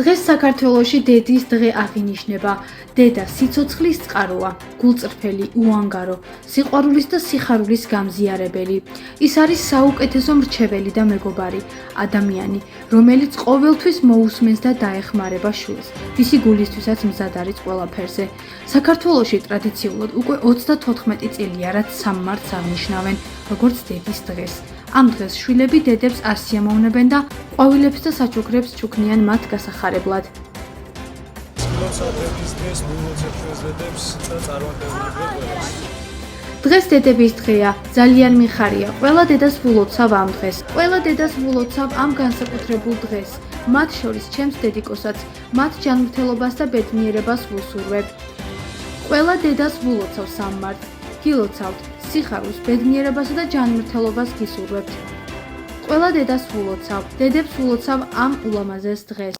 დღეს საქართველოში დედის დღე აღინიშნება. დედა სიცოცხლის წყაროა, გულწრფელი, უანგარო, სიყვარულის და სიხარულის გამზიარებელი. ის არის საუკეთესო მრჩეველი და მეგობარი, ადამიანი, რომელიც ყოველთვის მოусმენს და დაეხმარება შვილს. მისი გულისთვისაც მზად არის ყველაფერზე. საქართველოში ტრადიციულად უკვე 34 წელია, რაც 3 მარტს აღნიშნავენ, როგორც დედის დღეს. ამ დღეს შვილები დედებს არ სიამოვნებენ და ყვავილებს და საჩუქრებს ჩუქნიან მათ გასახარებლად. დღეს დედების დღეა, ძალიან მიხარია. ყველა დედას ვილოცავ ამ დღეს. ყველა დედას ვილოცავ ამ განსაკუთრებულ დღეს. მათ შორის ჩემს დედიკოსაც, მათ ჯანმრთელობას და ბედნიერებას ვუსურვებ. ყველა დედას ვილოცავ 3 მარტს. გილოცავთ სიხარულს, ბედნიერებასა და ჯანმრთელობას გისურვებთ. ყველა დედას ვილოცავ, დედებს ვილოცავ ამ ულამაზეს დღეს.